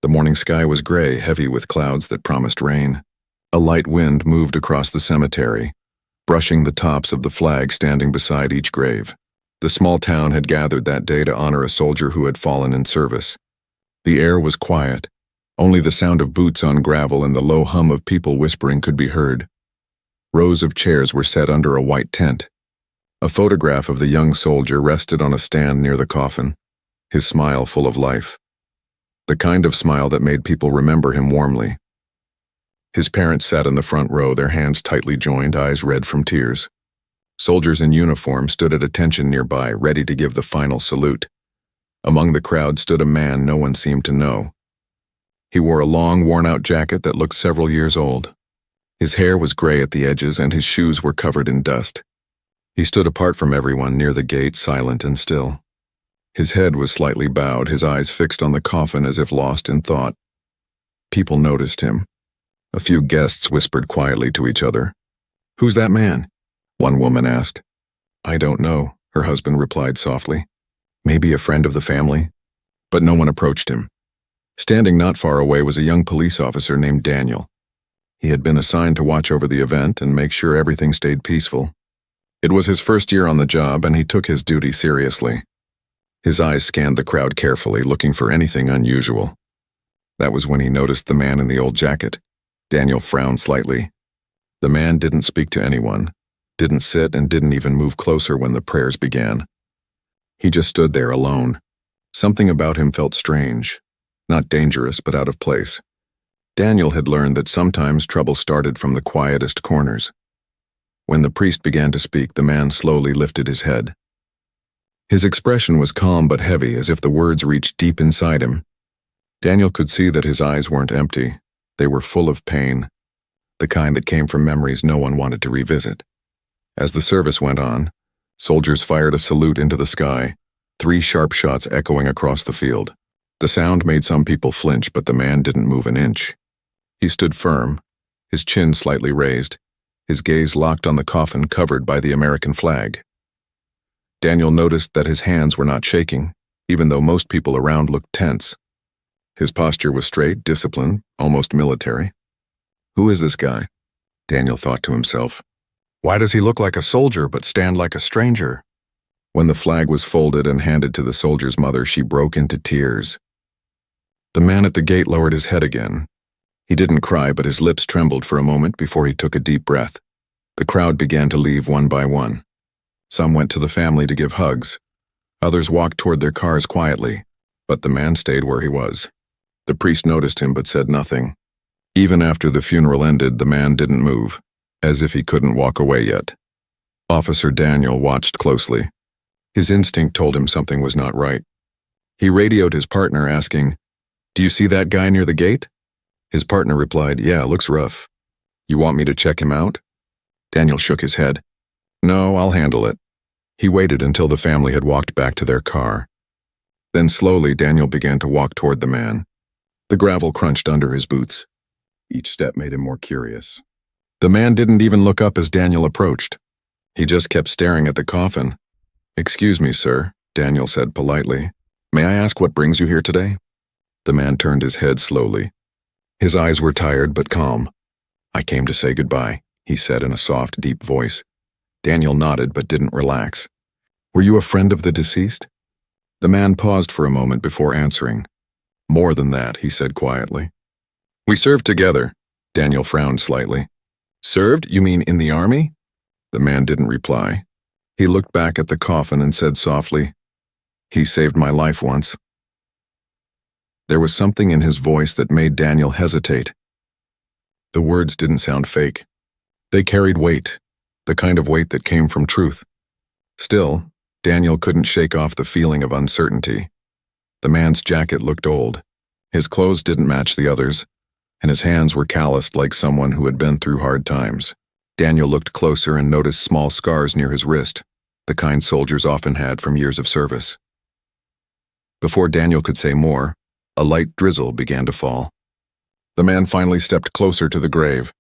The morning sky was gray, heavy with clouds that promised rain. A light wind moved across the cemetery, brushing the tops of the flag standing beside each grave. The small town had gathered that day to honor a soldier who had fallen in service. The air was quiet. Only the sound of boots on gravel and the low hum of people whispering could be heard. Rows of chairs were set under a white tent. A photograph of the young soldier rested on a stand near the coffin, his smile full of life. The kind of smile that made people remember him warmly. His parents sat in the front row, their hands tightly joined, eyes red from tears. Soldiers in uniform stood at attention nearby, ready to give the final salute. Among the crowd stood a man no one seemed to know. He wore a long, worn-out jacket that looked several years old. His hair was gray at the edges and his shoes were covered in dust. He stood apart from everyone near the gate, silent and still. His head was slightly bowed, his eyes fixed on the coffin as if lost in thought. People noticed him. A few guests whispered quietly to each other. "Who's that man?" one woman asked. "I don't know," her husband replied softly. "Maybe a friend of the family." But no one approached him. Standing not far away was a young police officer named Daniel. He had been assigned to watch over the event and make sure everything stayed peaceful. It was his first year on the job, and he took his duty seriously. His eyes scanned the crowd carefully, looking for anything unusual. That was when he noticed the man in the old jacket. Daniel frowned slightly. The man didn't speak to anyone, didn't sit, and didn't even move closer when the prayers began. He just stood there alone. Something about him felt strange, not dangerous, but out of place. Daniel had learned that sometimes trouble started from the quietest corners. When the priest began to speak, the man slowly lifted his head. His expression was calm but heavy, as if the words reached deep inside him. Daniel could see that his eyes weren't empty. They were full of pain, the kind that came from memories no one wanted to revisit. As the service went on, soldiers fired a salute into the sky, 3 sharp shots echoing across the field. The sound made some people flinch, but the man didn't move an inch. He stood firm, his chin slightly raised, his gaze locked on the coffin covered by the American flag. Daniel noticed that his hands were not shaking, even though most people around looked tense. His posture was straight, disciplined, almost military. Who is this guy? Daniel thought to himself. Why does he look like a soldier but stand like a stranger? When the flag was folded and handed to the soldier's mother, she broke into tears. The man at the gate lowered his head again. He didn't cry, but his lips trembled for a moment before he took a deep breath. The crowd began to leave one by one. Some went to the family to give hugs. Others walked toward their cars quietly, but the man stayed where he was. The priest noticed him but said nothing. Even after the funeral ended, the man didn't move, as if he couldn't walk away yet. Officer Daniel watched closely. His instinct told him something was not right. He radioed his partner asking, "Do you see that guy near the gate?" His partner replied, "Yeah, looks rough. You want me to check him out?" Daniel shook his head. "No, I'll handle it." He waited until the family had walked back to their car. Then slowly Daniel began to walk toward the man. The gravel crunched under his boots. Each step made him more curious. The man didn't even look up as Daniel approached. He just kept staring at the coffin. "Excuse me, sir," Daniel said politely. "May I ask what brings you here today?" The man turned his head slowly. His eyes were tired but calm. "I came to say goodbye," he said in a soft, deep voice. Daniel nodded but didn't relax. "Were you a friend of the deceased?" The man paused for a moment before answering. "More than that," he said quietly. "We served together." Daniel frowned slightly. "Served? You mean in the army?" The man didn't reply. He looked back at the coffin and said softly, "He saved my life once." There was something in his voice that made Daniel hesitate. The words didn't sound fake. They carried weight, the kind of weight that came from truth. Still, Daniel couldn't shake off the feeling of uncertainty. The man's jacket looked old. His clothes didn't match the others, and his hands were calloused like someone who had been through hard times. Daniel looked closer and noticed small scars near his wrist, the kind soldiers often had from years of service. Before Daniel could say more, a light drizzle began to fall. The man finally stepped closer to the grave.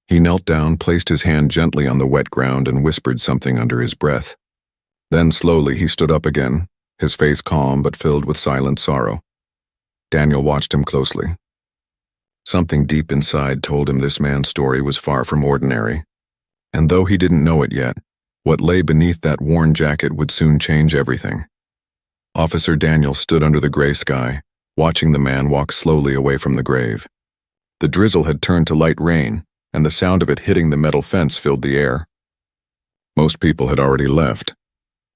He knelt down, placed his hand gently on the wet ground, and whispered something under his breath. Then slowly he stood up again, his face calm but filled with silent sorrow. Daniel watched him closely. Something deep inside told him this man's story was far from ordinary. And though he didn't know it yet, what lay beneath that worn jacket would soon change everything. Officer Daniel stood under the gray sky, watching the man walk slowly away from the grave. The drizzle had turned to light rain, and the sound of it hitting the metal fence filled the air. Most people had already left,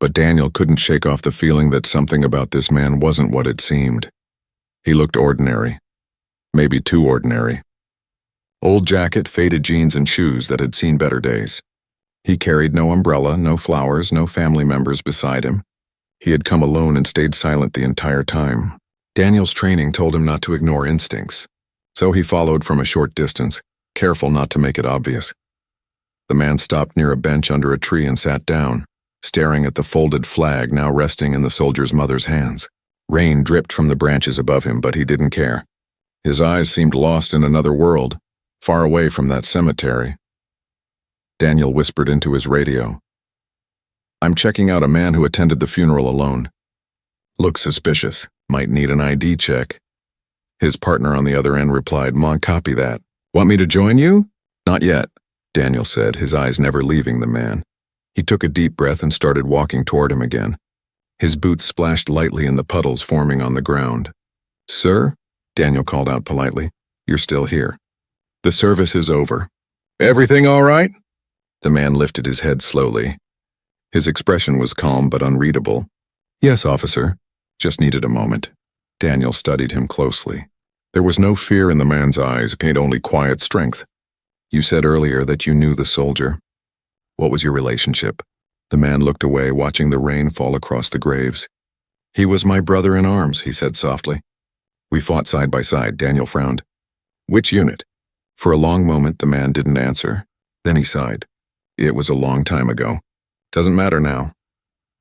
but Daniel couldn't shake off the feeling that something about this man wasn't what it seemed. He looked ordinary, maybe too ordinary. Old jacket, faded jeans, and shoes that had seen better days. He carried no umbrella, no flowers, no family members beside him. He had come alone and stayed silent the entire time. Daniel's training told him not to ignore instincts, so he followed from a short distance, careful not to make it obvious. The man stopped near a bench under a tree and sat down, staring at the folded flag now resting in the soldier's mother's hands. Rain dripped from the branches above him, but he didn't care. His eyes seemed lost in another world, far away from that cemetery. Daniel whispered into his radio. "I'm checking out a man who attended the funeral alone. Looks suspicious, might need an ID check." His partner on the other end replied, "Copy that. Want me to join you?" "Not yet," Daniel said, his eyes never leaving the man. He took a deep breath and started walking toward him again. His boots splashed lightly in the puddles forming on the ground. "Sir?" Daniel called out politely. "You're still here. The service is over." "Everything all right?" The man lifted his head slowly. His expression was calm but unreadable. "Yes, officer. Just needed a moment." Daniel studied him closely. There was no fear in the man's eyes, only quiet strength. "You said earlier that you knew the soldier. What was your relationship?" The man looked away, watching the rain fall across the graves. "He was my brother in arms," he said softly. "We fought side by side," Daniel frowned. "Which unit?" For a long moment the man didn't answer. Then he sighed. "It was a long time ago. Doesn't matter now."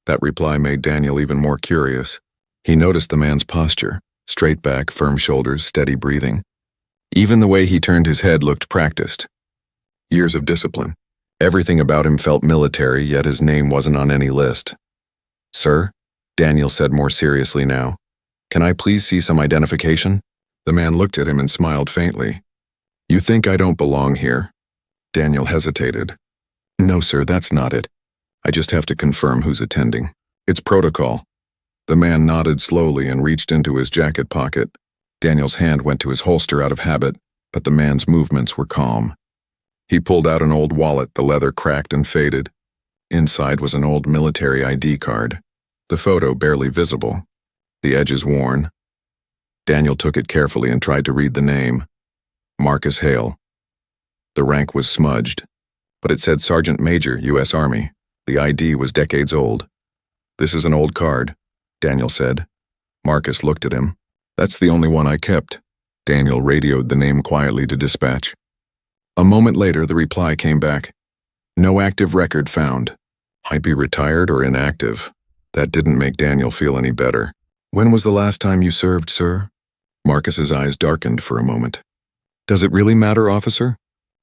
That reply made Daniel even more curious. He noticed the man's posture, straight back, firm shoulders, steady breathing. Even the way he turned his head looked practiced. Years of discipline. Everything about him felt military, yet his name wasn't on any list. "Sir," Daniel said more seriously now, "can I please see some identification?" The man looked at him and smiled faintly. "You think I don't belong here?" Daniel hesitated. "No, sir, that's not it. I just have to confirm who's attending. It's protocol." The man nodded slowly and reached into his jacket pocket. Daniel's hand went to his holster out of habit, but the man's movements were calm. He pulled out an old wallet, the leather cracked and faded. Inside was an old military ID card, the photo barely visible, the edges worn. Daniel took it carefully and tried to read the name. Marcus Hale. The rank was smudged, but it said Sergeant Major, U.S. Army. The ID was decades old. "This is an old card," Daniel said. Marcus looked at him. "That's the only one I kept." Daniel radioed the name quietly to dispatch. A moment later, the reply came back. "No active record found. Might be retired or inactive." That didn't make Daniel feel any better. "When was the last time you served, sir?" Marcus's eyes darkened for a moment. "Does it really matter, officer?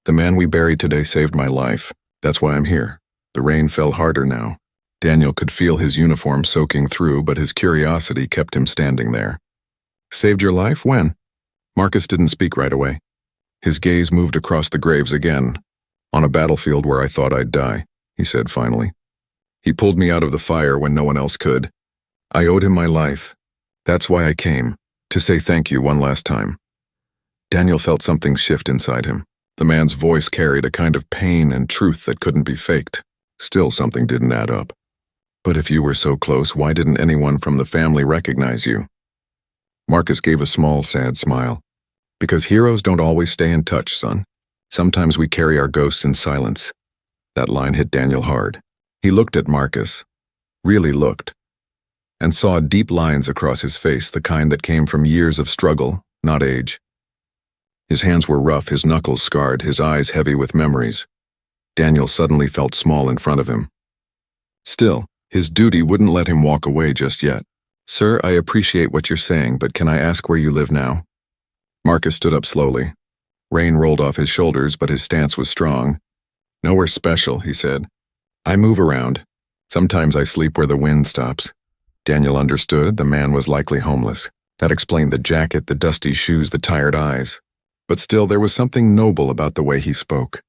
The man we buried today saved my life. That's why I'm here." The rain fell harder now. Daniel could feel his uniform soaking through, but his curiosity kept him standing there. "Saved your life? When?" Marcus didn't speak right away. His gaze moved across the graves again. "On a battlefield where I thought I'd die," he said finally. "He pulled me out of the fire when no one else could. I owed him my life. That's why I came, to say thank you one last time." Daniel felt something shift inside him. The man's voice carried a kind of pain and truth that couldn't be faked. Still, something didn't add up. "But if you were so close, why didn't anyone from the family recognize you?" Marcus gave a small, sad smile. "Because heroes don't always stay in touch, son. Sometimes we carry our ghosts in silence." That line hit Daniel hard. He looked at Marcus, really looked, and saw deep lines across his face, the kind that came from years of struggle, not age. His hands were rough, his knuckles scarred, his eyes heavy with memories. Daniel suddenly felt small in front of him. Still, his duty wouldn't let him walk away just yet. "Sir, I appreciate what you're saying, but can I ask where you live now?" Marcus stood up slowly. Rain rolled off his shoulders, but his stance was strong. "Nowhere special," he said. "I move around. Sometimes I sleep where the wind stops." Daniel understood the man was likely homeless. That explained the jacket, the dusty shoes, the tired eyes. But still, there was something noble about the way he spoke.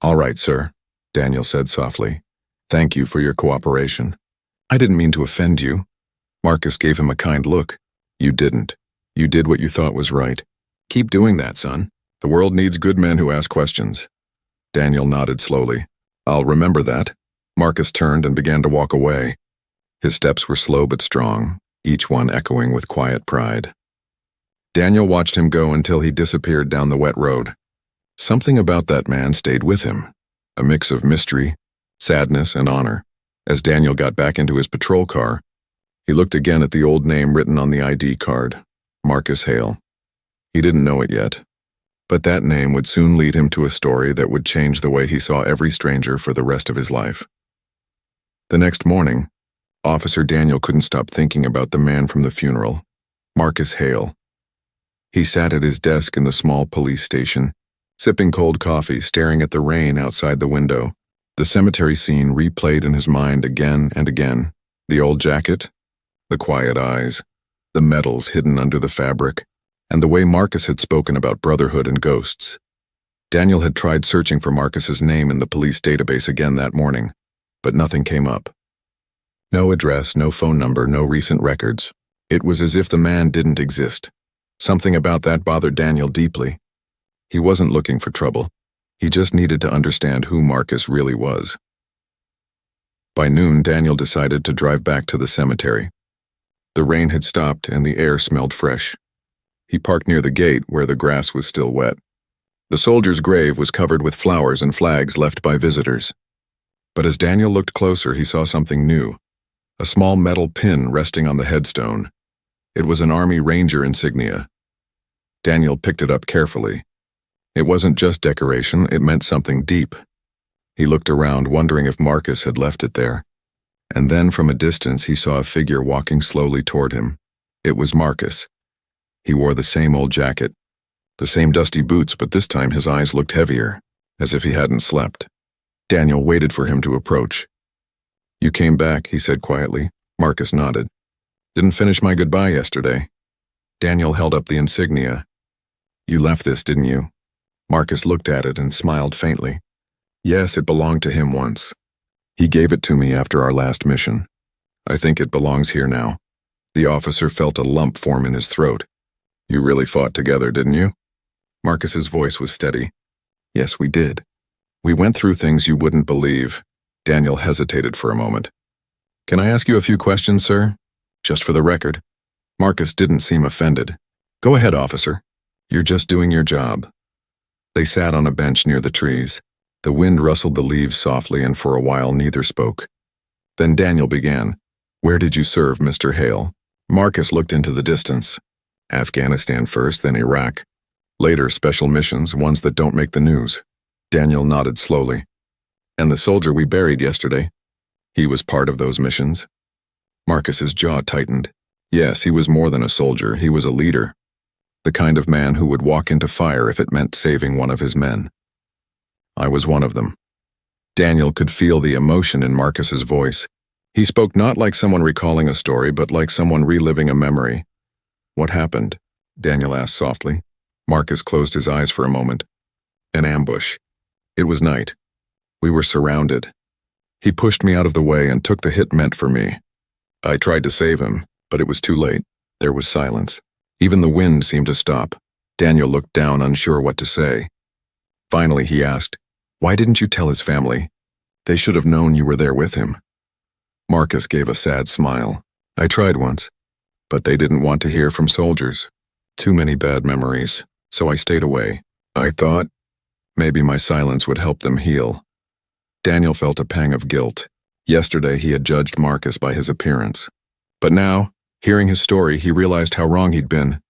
"All right, sir," Daniel said softly. "Thank you for your cooperation. I didn't mean to offend you." Marcus gave him a kind look. "You didn't. You did what you thought was right. Keep doing that, son. The world needs good men who ask questions." Daniel nodded slowly. "I'll remember that." Marcus turned and began to walk away. His steps were slow but strong, each one echoing with quiet pride. Daniel watched him go until he disappeared down the wet road. Something about that man stayed with him, a mix of mystery, sadness, and honor. As Daniel got back into his patrol car, he looked again at the old name written on the ID card, Marcus Hale. He didn't know it yet, but that name would soon lead him to a story that would change the way he saw every stranger for the rest of his life. The next morning, Officer Daniel couldn't stop thinking about the man from the funeral, Marcus Hale. He sat at his desk in the small police station, sipping cold coffee, staring at the rain outside the window. The cemetery scene replayed in his mind again and again. The old jacket, the quiet eyes, the medals hidden under the fabric, and the way Marcus had spoken about brotherhood and ghosts. Daniel had tried searching for Marcus's name in the police database again that morning, but nothing came up. No address, no phone number, no recent records. It was as if the man didn't exist. Something about that bothered Daniel deeply. He wasn't looking for trouble. He just needed to understand who Marcus really was. By noon, Daniel decided to drive back to the cemetery. The rain had stopped and the air smelled fresh. He parked near the gate where the grass was still wet. The soldier's grave was covered with flowers and flags left by visitors. But as Daniel looked closer, he saw something new. A small metal pin resting on the headstone. It was an Army Ranger insignia. Daniel picked it up carefully. It wasn't just decoration, it meant something deep. He looked around, wondering if Marcus had left it there. And then from a distance he saw a figure walking slowly toward him. It was Marcus. He wore the same old jacket, the same dusty boots, but this time his eyes looked heavier, as if he hadn't slept. Daniel waited for him to approach. "You came back," he said quietly. Marcus nodded. "Didn't finish my goodbye yesterday." Daniel held up the insignia. "You left this, didn't you?" Marcus looked at it and smiled faintly. "Yes, it belonged to him once. He gave it to me after our last mission. I think it belongs here now." The officer felt a lump form in his throat. "You really fought together, didn't you?" Marcus's voice was steady. "Yes, we did. We went through things you wouldn't believe." Daniel hesitated for a moment. "Can I ask you a few questions, sir? Just for the record." Marcus didn't seem offended. "Go ahead, officer. You're just doing your job." They sat on a bench near the trees. The wind rustled the leaves softly, and for a while neither spoke. Then Daniel began. "Where did you serve, Mr. Hale?" Marcus looked into the distance. "Afghanistan first, then Iraq. Later, special missions, ones that don't make the news." Daniel nodded slowly. "And the soldier we buried yesterday? He was part of those missions?" Marcus's jaw tightened. Yes, he was more than a soldier, he was a leader. The kind of man who would walk into fire if it meant saving one of his men. "I was one of them." Daniel could feel the emotion in Marcus's voice. He spoke not like someone recalling a story, but like someone reliving a memory. "What happened?" Daniel asked softly. Marcus closed his eyes for a moment. "An ambush. It was night. We were surrounded. He pushed me out of the way and took the hit meant for me. I tried to save him, but it was too late. There was silence. Even the wind seemed to stop." Daniel looked down, unsure what to say. Finally, he asked, "Why didn't you tell his family? They should have known you were there with him." Marcus gave a sad smile. "I tried once, but they didn't want to hear from soldiers. Too many bad memories, so I stayed away. I thought maybe my silence would help them heal." Daniel felt a pang of guilt. Yesterday he had judged Marcus by his appearance. But now, hearing his story, he realized how wrong he'd been.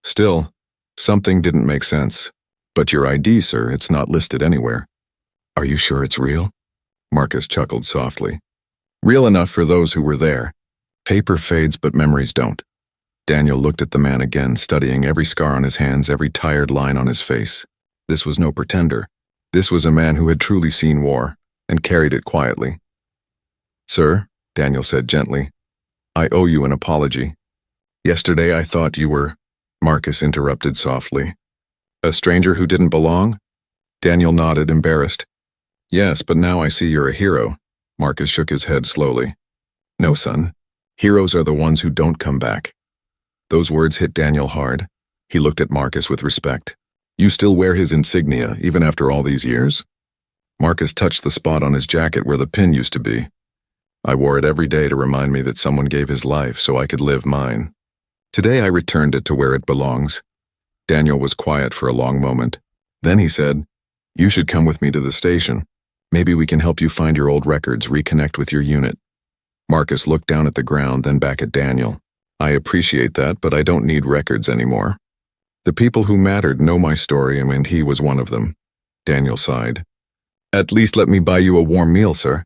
Still, something didn't make sense. "But your ID, sir, it's not listed anywhere." "Are you sure it's real?" Marcus chuckled softly. "Real enough for those who were there. Paper fades, but memories don't." Daniel looked at the man again, studying every scar on his hands, every tired line on his face. This was no pretender. This was a man who had truly seen war, and carried it quietly. "Sir," Daniel said gently, "I owe you an apology." Yesterday I thought you were, Marcus interrupted softly. A stranger who didn't belong? Daniel nodded, embarrassed. Yes, but now I see you're a hero. Marcus shook his head slowly. No, son. Heroes are the ones who don't come back. Those words hit Daniel hard. He looked at Marcus with respect. You still wear his insignia, even after all these years? Marcus touched the spot on his jacket where the pin used to be. I wore it every day to remind me that someone gave his life so I could live mine. Today I returned it to where it belongs. Daniel was quiet for a long moment. Then he said, You should come with me to the station. Maybe we can help you find your old records, reconnect with your unit. Marcus looked down at the ground, then back at Daniel. I appreciate that, but I don't need records anymore. The people who mattered know my story, and he was one of them. Daniel sighed. At least let me buy you a warm meal, sir.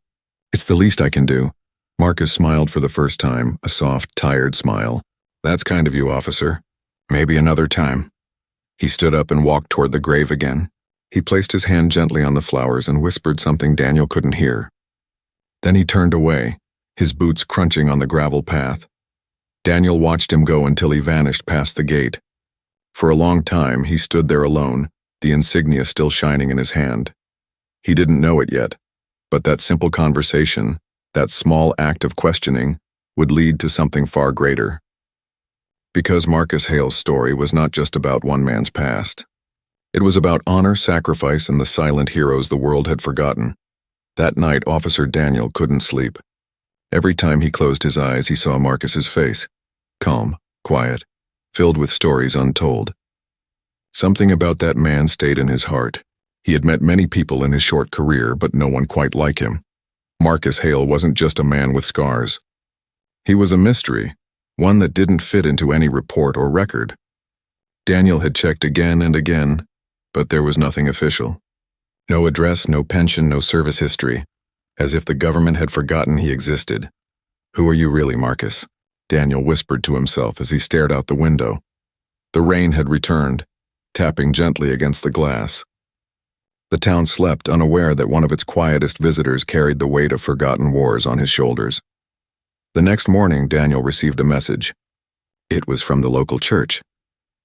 It's the least I can do. Marcus smiled for the first time, a soft, tired smile. That's kind of you, officer. Maybe another time. He stood up and walked toward the grave again. He placed his hand gently on the flowers and whispered something Daniel couldn't hear. Then he turned away, his boots crunching on the gravel path. Daniel watched him go until he vanished past the gate. For a long time, he stood there alone, the insignia still shining in his hand. He didn't know it yet, but that simple conversation, that small act of questioning, would lead to something far greater. Because Marcus Hale's story was not just about one man's past. It was about honor, sacrifice, and the silent heroes the world had forgotten. That night, Officer Daniel couldn't sleep. Every time he closed his eyes, he saw Marcus's face, calm, quiet, filled with stories untold. Something about that man stayed in his heart. He had met many people in his short career, but no one quite like him. Marcus Hale wasn't just a man with scars. He was a mystery, one that didn't fit into any report or record. Daniel had checked again and again, but there was nothing official. No address, no pension, no service history, as if the government had forgotten he existed. Who are you really, Marcus? Daniel whispered to himself as he stared out the window. The rain had returned, tapping gently against the glass. The town slept, unaware that one of its quietest visitors carried the weight of forgotten wars on his shoulders. The next morning, Daniel received a message. It was from the local church,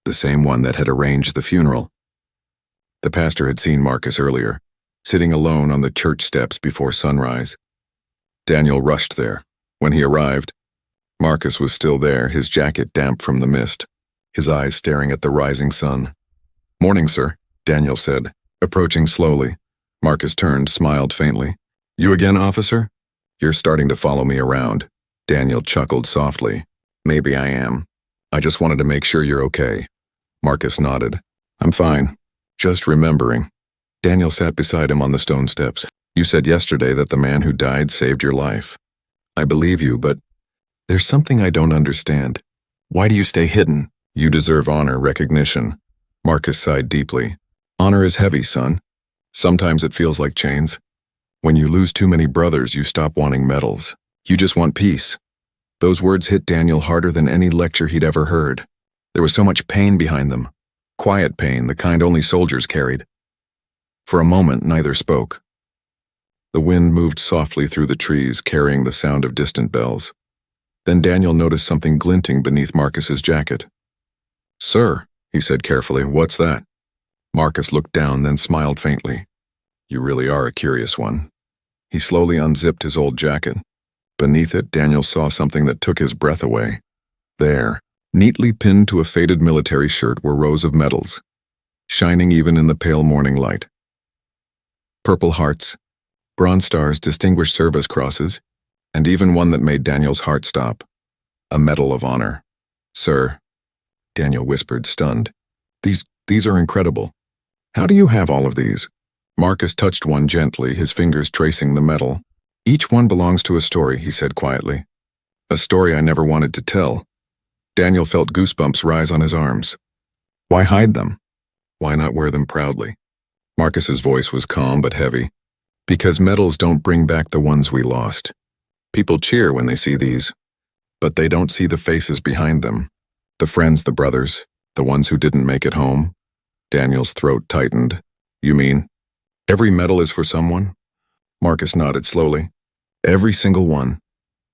the same one that had arranged the funeral. The pastor had seen Marcus earlier, sitting alone on the church steps before sunrise. Daniel rushed there. When he arrived, Marcus was still there, his jacket damp from the mist, his eyes staring at the rising sun. Morning, sir, Daniel said, approaching slowly. Marcus turned, smiled faintly. You again, officer? You're starting to follow me around. Daniel chuckled softly. Maybe I am. I just wanted to make sure you're okay. Marcus nodded. I'm fine. Just remembering. Daniel sat beside him on the stone steps. You said yesterday that the man who died saved your life. I believe you, but there's something I don't understand. Why do you stay hidden? You deserve honor, recognition. Marcus sighed deeply. Honor is heavy, son. Sometimes it feels like chains. When you lose too many brothers, you stop wanting medals. You just want peace. Those words hit Daniel harder than any lecture he'd ever heard. There was so much pain behind them. Quiet pain, the kind only soldiers carried. For a moment, neither spoke. The wind moved softly through the trees, carrying the sound of distant bells. Then Daniel noticed something glinting beneath Marcus's jacket. Sir, he said carefully, what's that? Marcus looked down, then smiled faintly. You really are a curious one. He slowly unzipped his old jacket. Beneath it, Daniel saw something that took his breath away. There, neatly pinned to a faded military shirt, were rows of medals, shining even in the pale morning light. Purple hearts, bronze stars, distinguished service crosses, and even one that made Daniel's heart stop. A medal of honor. Sir, Daniel whispered, stunned. These are incredible. How do you have all of these? Marcus touched one gently, his fingers tracing the metal. Each one belongs to a story, he said quietly. A story I never wanted to tell. Daniel felt goosebumps rise on his arms. Why hide them? Why not wear them proudly? Marcus's voice was calm but heavy. Because medals don't bring back the ones we lost. People cheer when they see these, but they don't see the faces behind them. The friends, the brothers, the ones who didn't make it home. Daniel's throat tightened. You mean, every medal is for someone? Marcus nodded slowly. Every single one.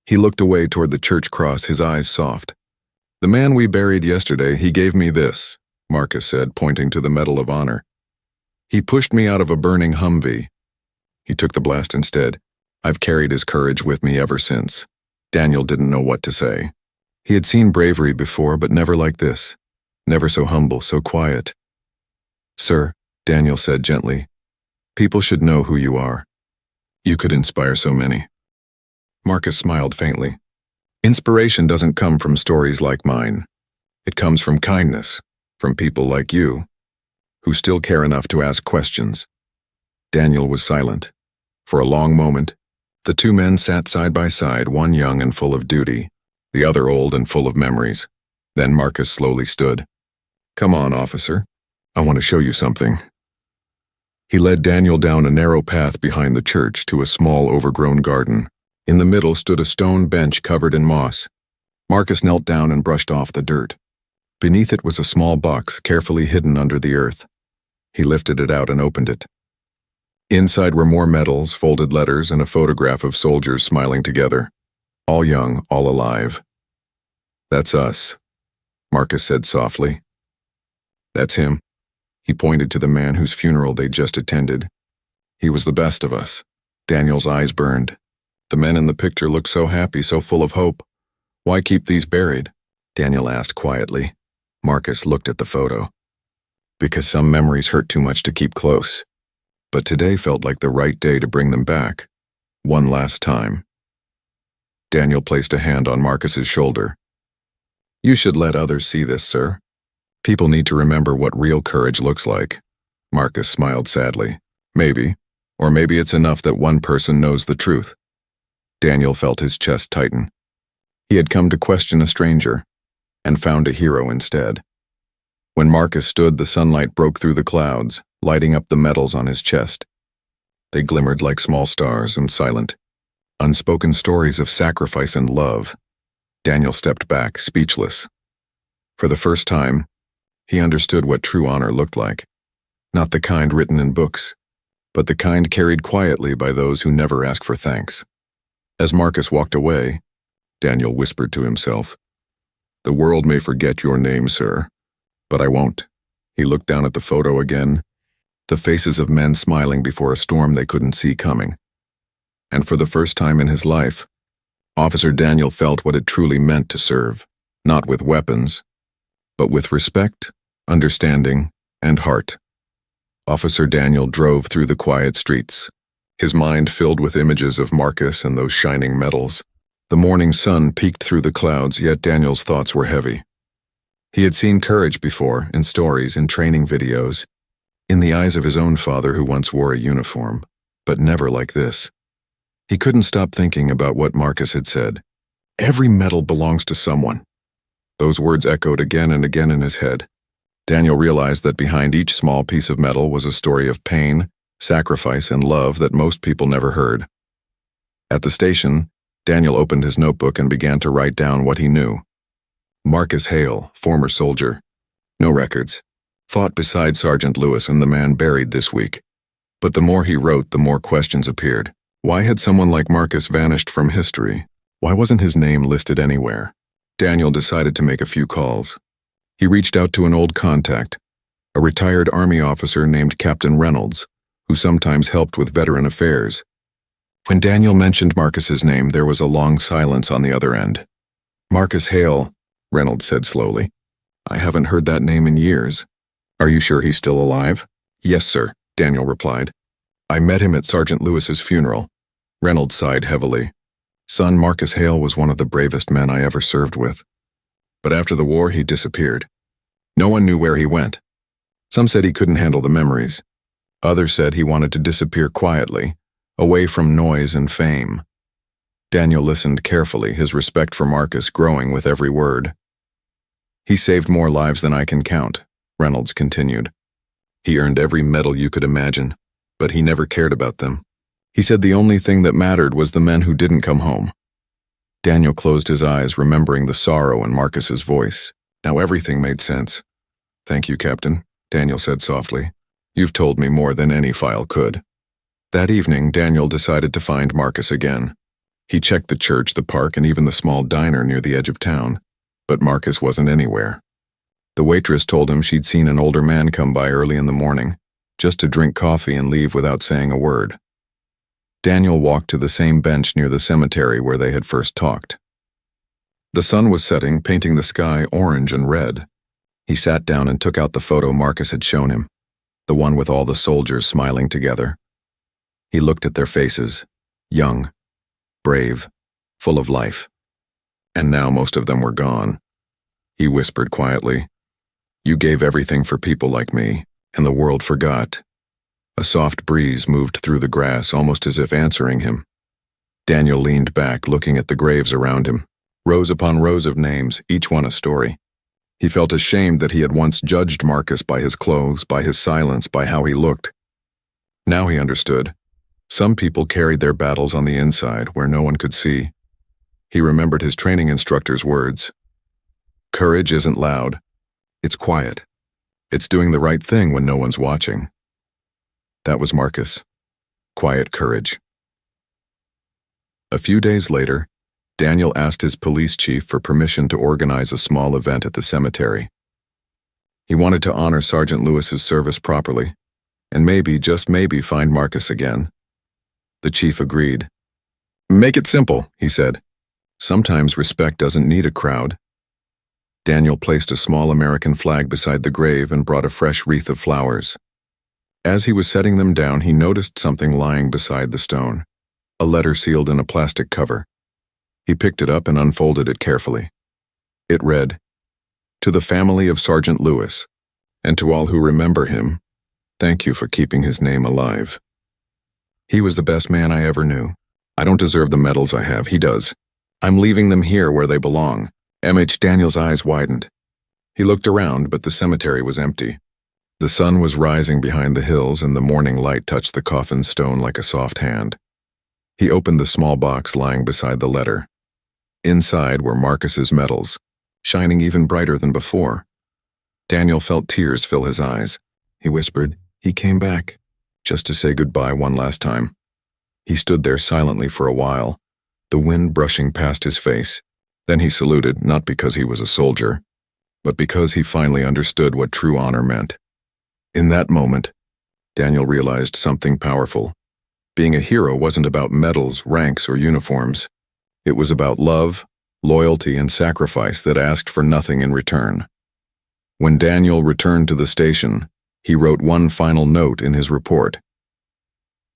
He looked away toward the church cross, his eyes soft. The man we buried yesterday, he gave me this, Marcus said, pointing to the Medal of Honor. He pushed me out of a burning Humvee. He took the blast instead. I've carried his courage with me ever since. Daniel didn't know what to say. He had seen bravery before, but never like this. Never so humble, so quiet. Sir, Daniel said gently, people should know who you are. You could inspire so many. Marcus smiled faintly. Inspiration doesn't come from stories like mine. It comes from kindness, from people like you, who still care enough to ask questions. Daniel was silent. For a long moment, the two men sat side by side, one young and full of duty, the other old and full of memories. Then Marcus slowly stood. Come on, officer. I want to show you something. He led Daniel down a narrow path behind the church to a small overgrown garden. In the middle stood a stone bench covered in moss. Marcus knelt down and brushed off the dirt. Beneath it was a small box carefully hidden under the earth. He lifted it out and opened it. Inside were more medals, folded letters, and a photograph of soldiers smiling together. All young, all alive. That's us, Marcus said softly. That's him. He pointed to the man whose funeral they'd just attended. He was the best of us. Daniel's eyes burned. The men in the picture looked so happy, so full of hope. Why keep these buried? Daniel asked quietly. Marcus looked at the photo. Because some memories hurt too much to keep close. But today felt like the right day to bring them back. One last time. Daniel placed a hand on Marcus's shoulder. You should let others see this, sir. People need to remember what real courage looks like. Marcus smiled sadly. Maybe. Or maybe it's enough that one person knows the truth. Daniel felt his chest tighten. He had come to question a stranger, and found a hero instead. When Marcus stood, the sunlight broke through the clouds, lighting up the medals on his chest. They glimmered like small stars and silent, unspoken stories of sacrifice and love. Daniel stepped back, speechless. For the first time, he understood what true honor looked like. Not the kind written in books, but the kind carried quietly by those who never ask for thanks. As Marcus walked away, Daniel whispered to himself, The world may forget your name, sir, but I won't. He looked down at the photo again, the faces of men smiling before a storm they couldn't see coming. And for the first time in his life, Officer Daniel felt what it truly meant to serve, not with weapons, but with respect, understanding, and heart. Officer Daniel drove through the quiet streets, his mind filled with images of Marcus and those shining medals. The morning sun peeked through the clouds, yet Daniel's thoughts were heavy. He had seen courage before, in stories, in training videos, in the eyes of his own father who once wore a uniform, but never like this. He couldn't stop thinking about what Marcus had said. Every medal belongs to someone. Those words echoed again and again in his head. Daniel realized that behind each small piece of metal was a story of pain, sacrifice, and love that most people never heard. At the station, Daniel opened his notebook and began to write down what he knew. Marcus Hale, former soldier. No records. Fought beside Sergeant Lewis and the man buried this week. But the more he wrote, the more questions appeared. Why had someone like Marcus vanished from history? Why wasn't his name listed anywhere? Daniel decided to make a few calls. He reached out to an old contact, a retired Army officer named Captain Reynolds, who sometimes helped with veteran affairs. When Daniel mentioned Marcus's name, there was a long silence on the other end. Marcus Hale, Reynolds said slowly. I haven't heard that name in years. Are you sure he's still alive? Yes, sir, Daniel replied. I met him at Sergeant Lewis's funeral. Reynolds sighed heavily. Son, Marcus Hale was one of the bravest men I ever served with. But after the war, he disappeared. No one knew where he went. Some said he couldn't handle the memories. Others said he wanted to disappear quietly, away from noise and fame. Daniel listened carefully, his respect for Marcus growing with every word. He saved more lives than I can count, Reynolds continued. He earned every medal you could imagine, but he never cared about them. He said the only thing that mattered was the men who didn't come home. Daniel closed his eyes, remembering the sorrow in Marcus's voice. Now everything made sense. Thank you, Captain, Daniel said softly. You've told me more than any file could. That evening, Daniel decided to find Marcus again. He checked the church, the park, and even the small diner near the edge of town, but Marcus wasn't anywhere. The waitress told him she'd seen an older man come by early in the morning, just to drink coffee and leave without saying a word. Daniel walked to the same bench near the cemetery where they had first talked. The sun was setting, painting the sky orange and red. He sat down and took out the photo Marcus had shown him, the one with all the soldiers smiling together. He looked at their faces, young, brave, full of life. And now most of them were gone. He whispered quietly, "You gave everything for people like me, and the world forgot." A soft breeze moved through the grass, almost as if answering him. Daniel leaned back, looking at the graves around him, rows upon rows of names, each one a story. He felt ashamed that he had once judged Marcus by his clothes, by his silence, by how he looked. Now he understood. Some people carried their battles on the inside, where no one could see. He remembered his training instructor's words. Courage isn't loud. It's quiet. It's doing the right thing when no one's watching. That was Marcus. Quiet courage. A few days later, Daniel asked his police chief for permission to organize a small event at the cemetery. He wanted to honor Sergeant Lewis's service properly, and maybe, just maybe, find Marcus again. The chief agreed. "Make it simple," he said. "Sometimes respect doesn't need a crowd." Daniel placed a small American flag beside the grave and brought a fresh wreath of flowers. As he was setting them down, he noticed something lying beside the stone, a letter sealed in a plastic cover. He picked it up and unfolded it carefully. It read, "To the family of Sergeant Lewis, and to all who remember him, thank you for keeping his name alive. He was the best man I ever knew. I don't deserve the medals I have, he does. I'm leaving them here where they belong." M.H. Daniel's eyes widened. He looked around, but the cemetery was empty. The sun was rising behind the hills, and the morning light touched the coffin stone like a soft hand. He opened the small box lying beside the letter. Inside were Marcus's medals, shining even brighter than before. Daniel felt tears fill his eyes. He whispered, "He came back, just to say goodbye one last time." He stood there silently for a while, the wind brushing past his face. Then he saluted, not because he was a soldier, but because he finally understood what true honor meant. In that moment, Daniel realized something powerful. Being a hero wasn't about medals, ranks, or uniforms. It was about love, loyalty, and sacrifice that asked for nothing in return. When Daniel returned to the station, he wrote one final note in his report.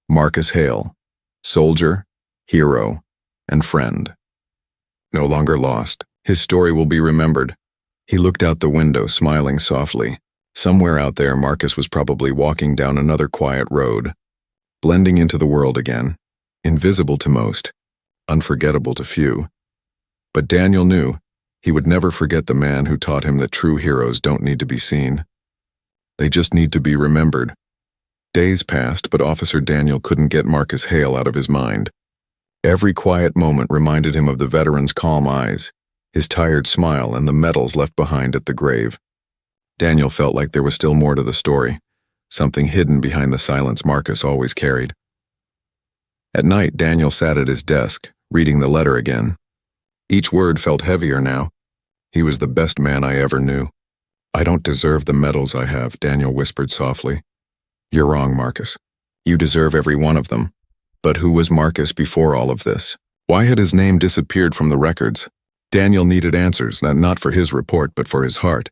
Marcus Hale, soldier, hero, and friend. No longer lost, his story will be remembered. He looked out the window, smiling softly. Somewhere out there, Marcus was probably walking down another quiet road, blending into the world again, invisible to most, unforgettable to few. But Daniel knew he would never forget the man who taught him that true heroes don't need to be seen. They just need to be remembered. Days passed, but Officer Daniel couldn't get Marcus Hale out of his mind. Every quiet moment reminded him of the veteran's calm eyes, his tired smile, and the medals left behind at the grave. Daniel felt like there was still more to the story, something hidden behind the silence Marcus always carried. At night, Daniel sat at his desk, reading the letter again. Each word felt heavier now. He was the best man I ever knew. "I don't deserve the medals I have," Daniel whispered softly. "You're wrong, Marcus. You deserve every one of them. But who was Marcus before all of this? Why had his name disappeared from the records?" Daniel needed answers, not for his report, but for his heart.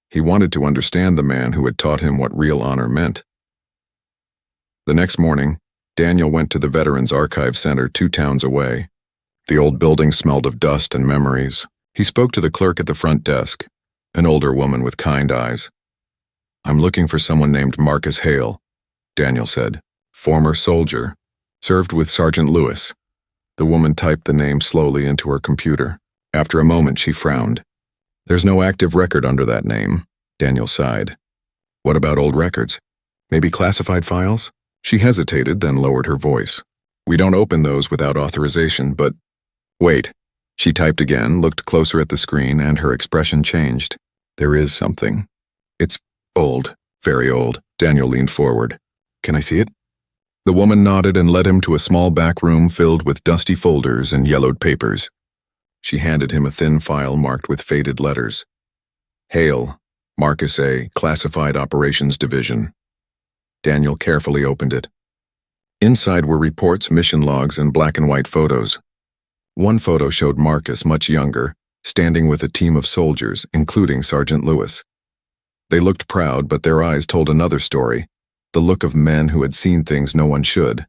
He wanted to understand the man who had taught him what real honor meant. The next morning, Daniel went to the Veterans Archive Center 2 towns away. The old building smelled of dust and memories. He spoke to the clerk at the front desk, an older woman with kind eyes. "I'm looking for someone named Marcus Hale," Daniel said. "Former soldier. Served with Sergeant Lewis." The woman typed the name slowly into her computer. After a moment, she frowned. "There's no active record under that name," Daniel sighed. "What about old records? Maybe classified files?" She hesitated, then lowered her voice. "We don't open those without authorization, but—" "Wait." She typed again, looked closer at the screen, and her expression changed. "There is something. It's old, very old." Daniel leaned forward. "Can I see it?" The woman nodded and led him to a small back room filled with dusty folders and yellowed papers. She handed him a thin file marked with faded letters. Hale, Marcus A., Classified Operations Division. Daniel carefully opened it. Inside were reports, mission logs, and black and white photos. One photo showed Marcus, much younger, standing with a team of soldiers, including Sergeant Lewis. They looked proud, but their eyes told another story, the look of men who had seen things no one should.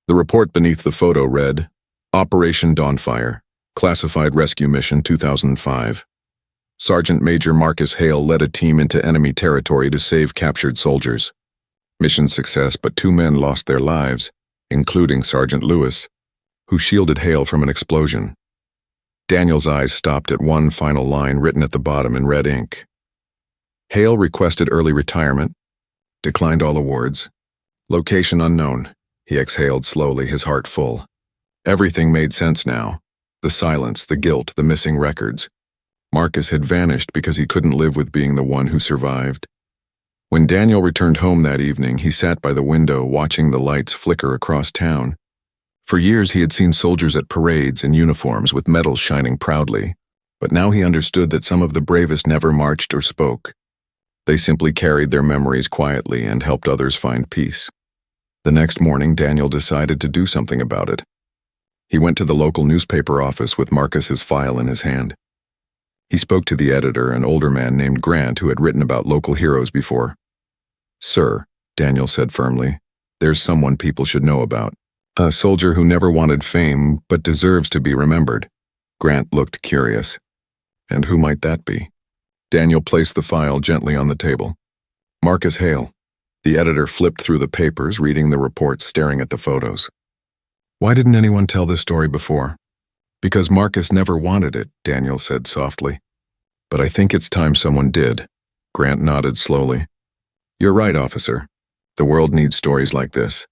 The report beneath the photo read, Operation Dawnfire, Classified Rescue Mission 2005. Sergeant Major Marcus Hale led a team into enemy territory to save captured soldiers. Mission success, but 2 men lost their lives, including Sergeant Lewis, who shielded Hale from an explosion. Daniel's eyes stopped at one final line written at the bottom in red ink. Hale requested early retirement, declined all awards. Location unknown. He exhaled slowly, his heart full. Everything made sense now. The silence, the guilt, the missing records. Marcus had vanished because he couldn't live with being the one who survived. When Daniel returned home that evening, he sat by the window watching the lights flicker across town. For years he had seen soldiers at parades in uniforms with medals shining proudly, but now he understood that some of the bravest never marched or spoke. They simply carried their memories quietly and helped others find peace. The next morning, Daniel decided to do something about it. He went to the local newspaper office with Marcus's file in his hand. He spoke to the editor, an older man named Grant who had written about local heroes before. Sir, Daniel said firmly, there's someone people should know about. A soldier who never wanted fame but deserves to be remembered. Grant looked curious. And who might that be? Daniel placed the file gently on the table. Marcus Hale. The editor flipped through the papers, reading the reports, staring at the photos. Why didn't anyone tell this story before? Because Marcus never wanted it, Daniel said softly. But I think it's time someone did. Grant nodded slowly. You're right, officer. The world needs stories like this.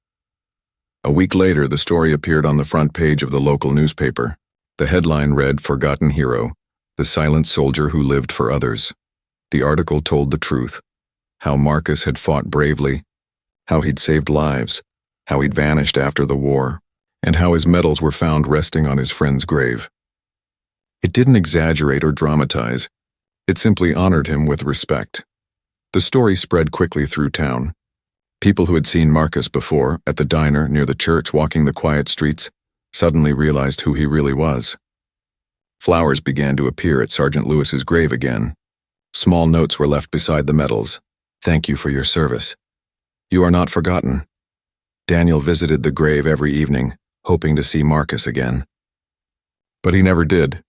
A week later, the story appeared on the front page of the local newspaper. The headline read, Forgotten Hero, the silent soldier who lived for others. The article told the truth. How Marcus had fought bravely, how he'd saved lives, how he'd vanished after the war, and how his medals were found resting on his friend's grave. It didn't exaggerate or dramatize. It simply honored him with respect. The story spread quickly through town. People who had seen Marcus before, at the diner near the church walking the quiet streets, suddenly realized who he really was. Flowers began to appear at Sergeant Lewis's grave again. Small notes were left beside the medals. Thank you for your service. You are not forgotten. Daniel visited the grave every evening, hoping to see Marcus again. But he never did.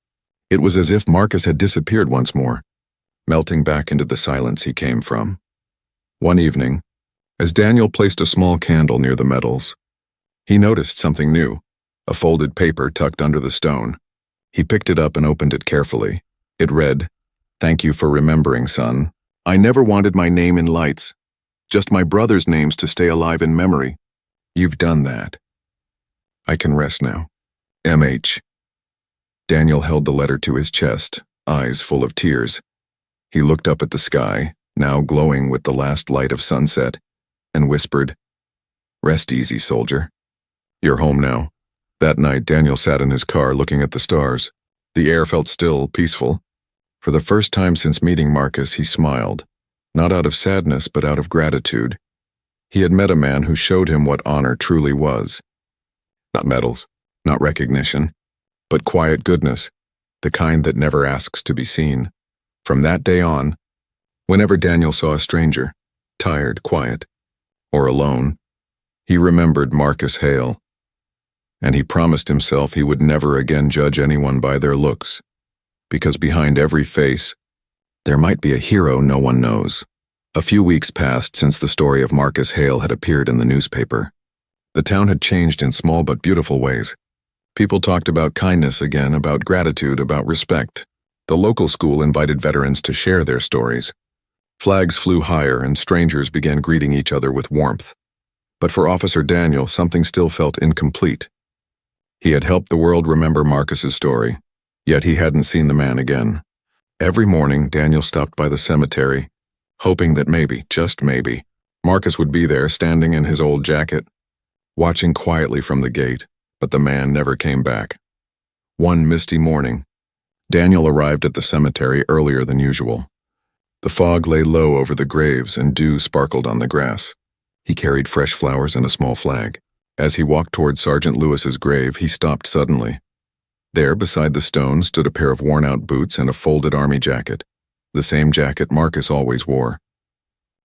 It was as if Marcus had disappeared once more, melting back into the silence he came from. One evening, as Daniel placed a small candle near the medals, he noticed something new, a folded paper tucked under the stone. He picked it up and opened it carefully. It read, Thank you for remembering, son. I never wanted my name in lights, just my brothers' names to stay alive in memory. You've done that. I can rest now. M.H. Daniel held the letter to his chest, eyes full of tears. He looked up at the sky, now glowing with the last light of sunset, and whispered, Rest easy, soldier. You're home now. That night, Daniel sat in his car looking at the stars. The air felt still, peaceful. For the first time since meeting Marcus, he smiled, not out of sadness but out of gratitude. He had met a man who showed him what honor truly was. Not medals, not recognition, but quiet goodness, the kind that never asks to be seen. From that day on, whenever Daniel saw a stranger, tired, quiet, or alone, he remembered Marcus Hale, and he promised himself he would never again judge anyone by their looks, because behind every face, there might be a hero no one knows. A few weeks passed since the story of Marcus Hale had appeared in the newspaper. The town had changed in small but beautiful ways. People talked about kindness again, about gratitude, about respect. The local school invited veterans to share their stories. Flags flew higher and strangers began greeting each other with warmth. But for Officer Daniel, something still felt incomplete. He had helped the world remember Marcus's story, yet he hadn't seen the man again. Every morning, Daniel stopped by the cemetery, hoping that maybe, just maybe, Marcus would be there standing in his old jacket, watching quietly from the gate, but the man never came back. One misty morning, Daniel arrived at the cemetery earlier than usual. The fog lay low over the graves and dew sparkled on the grass. He carried fresh flowers and a small flag. As he walked toward Sergeant Lewis's grave, he stopped suddenly. There, beside the stone, stood a pair of worn-out boots and a folded army jacket, the same jacket Marcus always wore.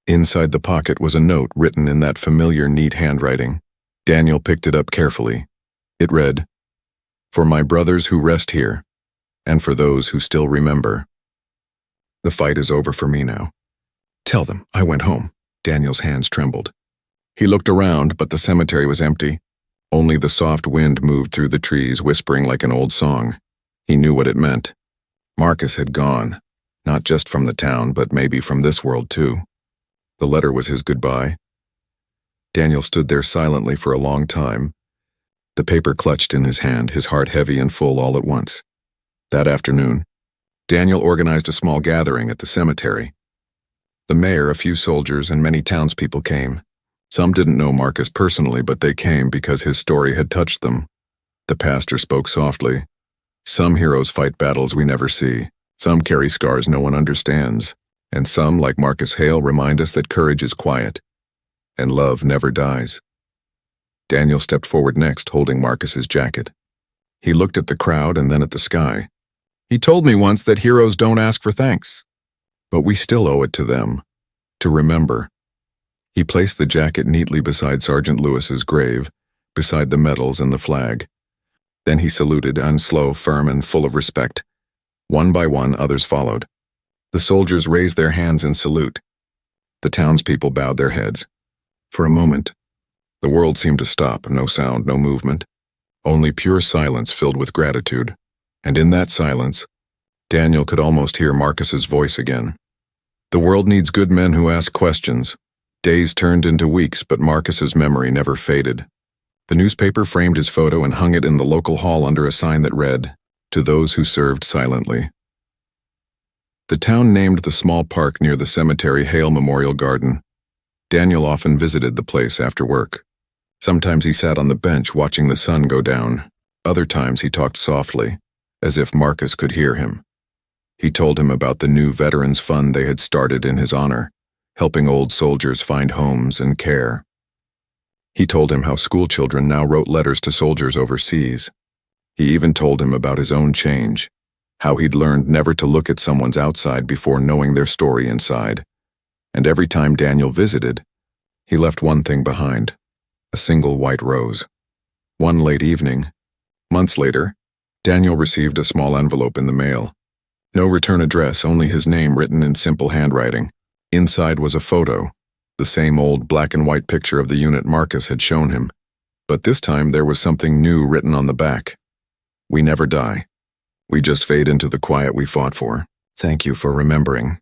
Inside the pocket was a note written in that familiar, neat handwriting. Daniel picked it up carefully. It read, "For my brothers who rest here, and for those who still remember. The fight is over for me now. Tell them I went home." Daniel's hands trembled. He looked around, but the cemetery was empty. Only the soft wind moved through the trees, whispering like an old song. He knew what it meant. Marcus had gone, not just from the town, but maybe from this world too. The letter was his goodbye. Daniel stood there silently for a long time, the paper clutched in his hand, his heart heavy and full all at once. That afternoon, Daniel organized a small gathering at the cemetery. The mayor, a few soldiers, and many townspeople came. Some didn't know Marcus personally, but they came because his story had touched them. The pastor spoke softly. "Some heroes fight battles we never see. Some carry scars no one understands. And some, like Marcus Hale, remind us that courage is quiet, and love never dies." Daniel stepped forward next, holding Marcus's jacket. He looked at the crowd and then at the sky. "He told me once that heroes don't ask for thanks, but we still owe it to them, to remember." He placed the jacket neatly beside Sergeant Lewis's grave, beside the medals and the flag. Then he saluted, slow, firm, and full of respect. One by one, others followed. The soldiers raised their hands in salute. The townspeople bowed their heads. For a moment, the world seemed to stop, no sound, no movement, only pure silence filled with gratitude. And in that silence, Daniel could almost hear Marcus's voice again. "The world needs good men who ask questions." Days turned into weeks, but Marcus's memory never faded. The newspaper framed his photo and hung it in the local hall under a sign that read, "To those who served silently." The town named the small park near the cemetery Hale Memorial Garden. Daniel often visited the place after work. Sometimes he sat on the bench watching the sun go down. Other times he talked softly, as if Marcus could hear him. He told him about the new Veterans Fund they had started in his honor, helping old soldiers find homes and care. He told him how schoolchildren now wrote letters to soldiers overseas. He even told him about his own change, how he'd learned never to look at someone's outside before knowing their story inside. And every time Daniel visited, he left one thing behind, a single white rose. One late evening, months later, Daniel received a small envelope in the mail. No return address, only his name written in simple handwriting. Inside was a photo, the same old black and white picture of the unit Marcus had shown him. But this time there was something new written on the back. "We never die. We just fade into the quiet we fought for. Thank you for remembering."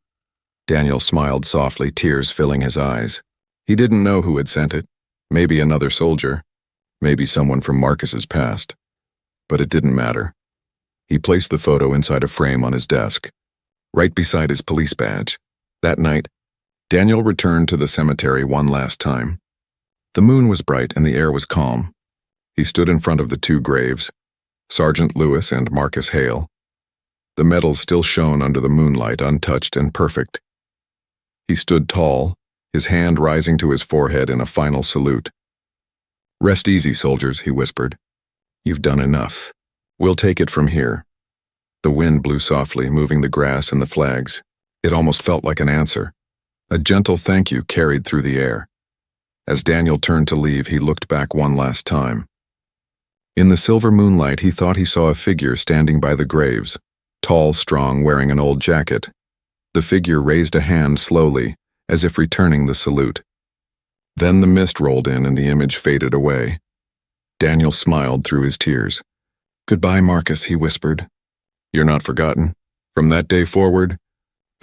Daniel smiled softly, tears filling his eyes. He didn't know who had sent it. Maybe another soldier. Maybe someone from Marcus's past. But it didn't matter. He placed the photo inside a frame on his desk, right beside his police badge. That night, Daniel returned to the cemetery one last time. The moon was bright and the air was calm. He stood in front of the two graves, Sergeant Lewis and Marcus Hale. The medals still shone under the moonlight, untouched and perfect. He stood tall, his hand rising to his forehead in a final salute. "Rest easy, soldiers," he whispered. "You've done enough. We'll take it from here." The wind blew softly, moving the grass and the flags. It almost felt like an answer. A gentle thank you carried through the air. As Daniel turned to leave, he looked back one last time. In the silver moonlight, he thought he saw a figure standing by the graves, tall, strong, wearing an old jacket. The figure raised a hand slowly, as if returning the salute. Then the mist rolled in and the image faded away. Daniel smiled through his tears. "Goodbye, Marcus," he whispered. "You're not forgotten." From that day forward,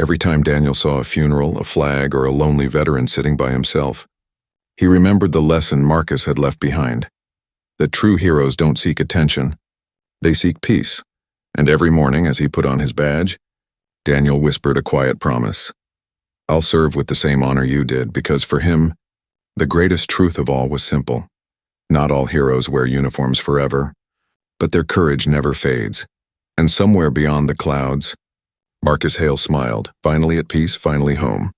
every time Daniel saw a funeral, a flag, or a lonely veteran sitting by himself, he remembered the lesson Marcus had left behind, that true heroes don't seek attention. They seek peace, and every morning as he put on his badge, Daniel whispered a quiet promise. "I'll serve with the same honor you did," because for him, the greatest truth of all was simple. Not all heroes wear uniforms forever. but their courage never fades. And somewhere beyond the clouds, Marcus Hale smiled, finally at peace, finally home.